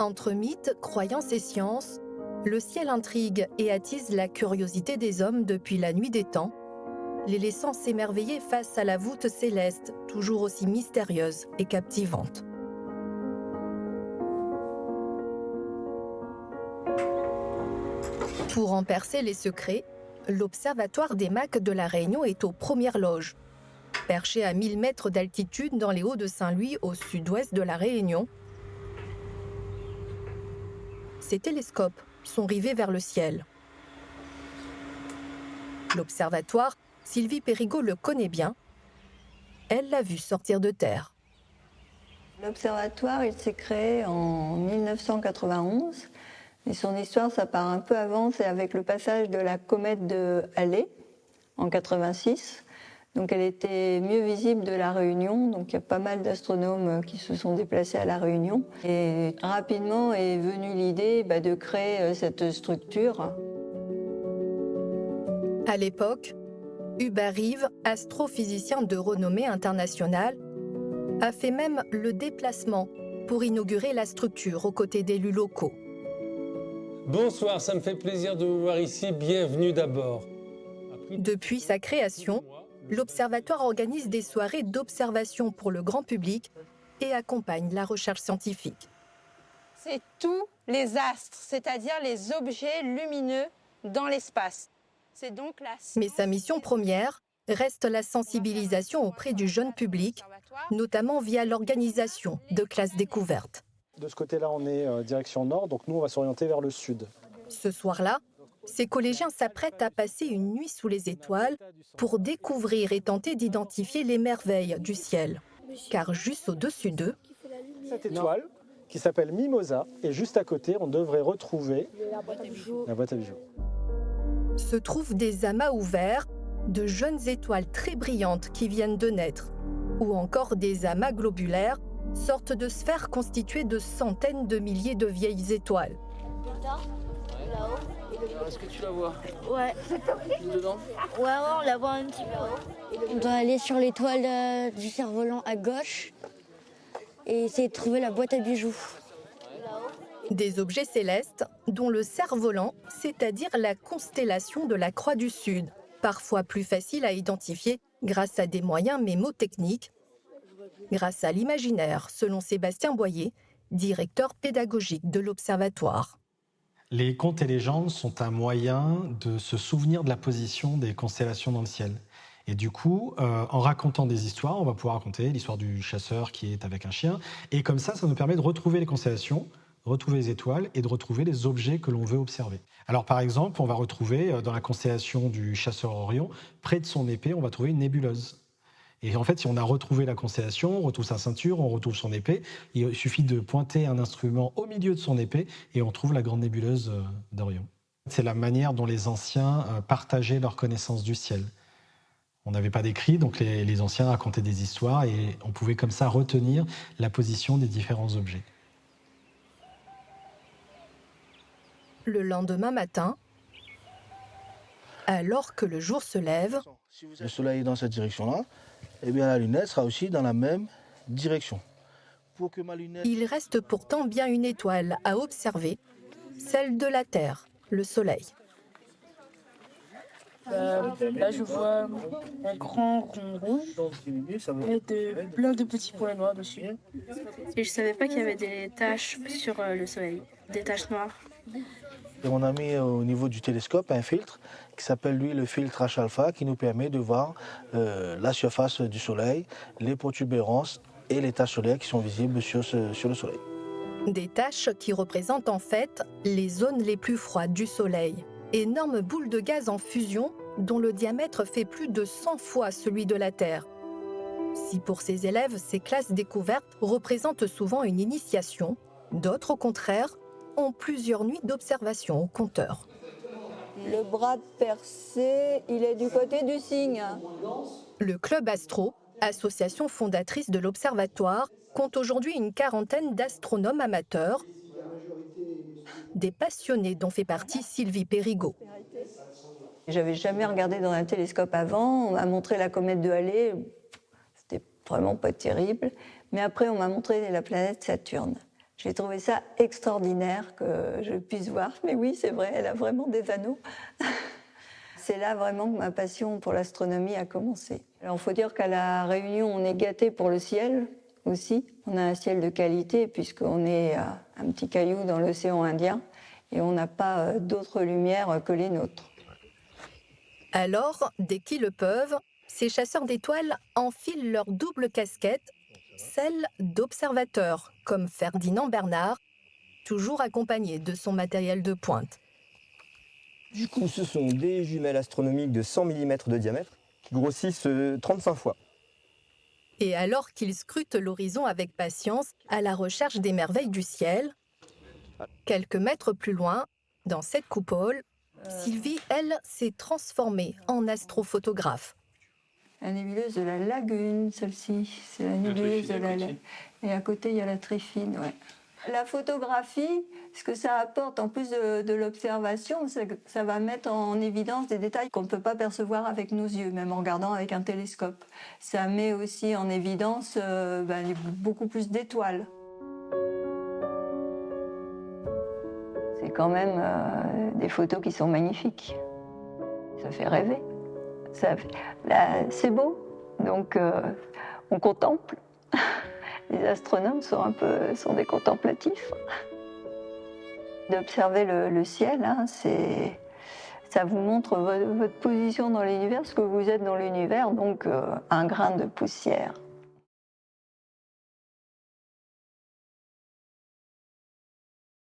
Entre mythes, croyances et sciences, le ciel intrigue et attise la curiosité des hommes depuis la nuit des temps, les laissant s'émerveiller face à la voûte céleste, toujours aussi mystérieuse et captivante. Pour en percer les secrets, l'Observatoire des Macs de La Réunion est aux premières loges. Perché à 1000 mètres d'altitude dans les Hauts-de-Saint-Louis, au sud-ouest de La Réunion, ses télescopes sont rivés vers le ciel. L'observatoire, Sylvie Périgaud le connaît bien. Elle l'a vu sortir de terre. L'observatoire, il s'est créé en 1991. Et son histoire, ça part un peu avant, c'est avec le passage de la comète de Halley en 86. Donc elle était mieux visible de La Réunion, donc il y a pas mal d'astronomes qui se sont déplacés à La Réunion. Et rapidement est venue l'idée de créer cette structure. À l'époque, Hubert Reeve, astrophysicien de renommée internationale, a fait même le déplacement pour inaugurer la structure aux côtés d'élus locaux. Bonsoir, ça me fait plaisir de vous voir ici. Bienvenue d'abord. Depuis sa création, l'Observatoire organise des soirées d'observation pour le grand public et accompagne la recherche scientifique. C'est tous les astres, c'est-à-dire les objets lumineux dans l'espace. C'est donc la science. Mais sa mission première reste la sensibilisation auprès du jeune public, notamment via l'organisation de classes découvertes. De ce côté-là, on est direction nord, donc nous, on va s'orienter vers le sud. Ce soir-là, ces collégiens s'apprêtent à passer une nuit sous les étoiles pour découvrir et tenter d'identifier les merveilles du ciel. Car juste au-dessus d'eux, cette étoile, qui s'appelle Mimosa, et juste à côté, on devrait retrouver la boîte à bijoux. Se trouvent des amas ouverts, de jeunes étoiles très brillantes qui viennent de naître, ou encore des amas globulaires, sorte de sphères constituées de centaines de milliers de vieilles étoiles. Est-ce que tu la vois? Ouais. Dedans? Ouais, on la voit un petit peu. On doit aller sur l'étoile du cerf-volant à gauche et essayer de trouver la boîte à bijoux. Des objets célestes dont le cerf-volant, c'est-à-dire la constellation de la Croix du Sud, parfois plus facile à identifier grâce à des moyens mémotechniques, grâce à l'imaginaire, selon Sébastien Boyer, directeur pédagogique de l'Observatoire. Les contes et légendes sont un moyen de se souvenir de la position des constellations dans le ciel. Et du coup, en racontant des histoires, on va pouvoir raconter l'histoire du chasseur qui est avec un chien. Et comme ça nous permet de retrouver les constellations, retrouver les étoiles et de retrouver les objets que l'on veut observer. Alors par exemple, on va retrouver dans la constellation du chasseur Orion, près de son épée, on va trouver une nébuleuse. Et en fait, si on a retrouvé la constellation, on retrouve sa ceinture, on retrouve son épée, il suffit de pointer un instrument au milieu de son épée et on trouve la grande nébuleuse d'Orion. C'est la manière dont les anciens partageaient leur connaissance du ciel. On n'avait pas d'écrit, donc les anciens racontaient des histoires et on pouvait comme ça retenir la position des différents objets. Le lendemain matin, alors que le jour se lève, si le soleil est dans cette direction-là, eh bien la lunette sera aussi dans la même direction. Pour que ma lunette... Il reste pourtant bien une étoile à observer, celle de la Terre, le Soleil. Là, je vois un grand rond rouge et plein de petits points noirs dessus. Et je ne savais pas qu'il y avait des taches sur le Soleil, des taches noires. Et on a mis au niveau du télescope un filtre qui s'appelle lui le filtre H-alpha qui nous permet de voir la surface du Soleil, les protubérances et les taches solaires qui sont visibles sur le Soleil. Des taches qui représentent en fait les zones les plus froides du Soleil. Énormes boules de gaz en fusion dont le diamètre fait plus de 100 fois celui de la Terre. Si pour ces élèves, ces classes découvertes représentent souvent une initiation, d'autres au contraire ont plusieurs nuits d'observation au compteur. Le bras percé, il est du côté du cygne. Le Club Astro, association fondatrice de l'Observatoire, compte aujourd'hui une quarantaine d'astronomes amateurs, des passionnés dont fait partie Sylvie Périgaud. J'avais jamais regardé dans un télescope avant, on m'a montré la comète de Halley, c'était vraiment pas terrible, mais après on m'a montré la planète Saturne. J'ai trouvé ça extraordinaire que je puisse voir. Mais oui, c'est vrai, elle a vraiment des anneaux. C'est là vraiment que ma passion pour l'astronomie a commencé. Alors, il faut dire qu'à La Réunion, on est gâté pour le ciel aussi. On a un ciel de qualité puisqu'on est un petit caillou dans l'océan Indien et on n'a pas d'autres lumières que les nôtres. Alors, dès qu'ils le peuvent, ces chasseurs d'étoiles enfilent leur double casquette, celle d'observateurs, comme Ferdinand Bernard, toujours accompagné de son matériel de pointe. Du coup, ce sont des jumelles astronomiques de 100 mm de diamètre qui grossissent 35 fois. Et alors qu'ils scrutent l'horizon avec patience à la recherche des merveilles du ciel, quelques mètres plus loin, dans cette coupole, Sylvie, elle, s'est transformée en astrophotographe. La nébuleuse de la Lagune, celle-ci, c'est la nébuleuse de la Lagune. Et à côté, il y a la Tryphine, ouais. La photographie, ce que ça apporte, en plus de l'observation, c'est que ça va mettre en évidence des détails qu'on ne peut pas percevoir avec nos yeux, même en regardant avec un télescope. Ça met aussi en évidence beaucoup plus d'étoiles. C'est quand même des photos qui sont magnifiques. Ça fait rêver. C'est beau, donc on contemple. Les astronomes sont des contemplatifs. D'observer le ciel, hein, ça vous montre votre position dans l'univers, ce que vous êtes dans l'univers, donc un grain de poussière.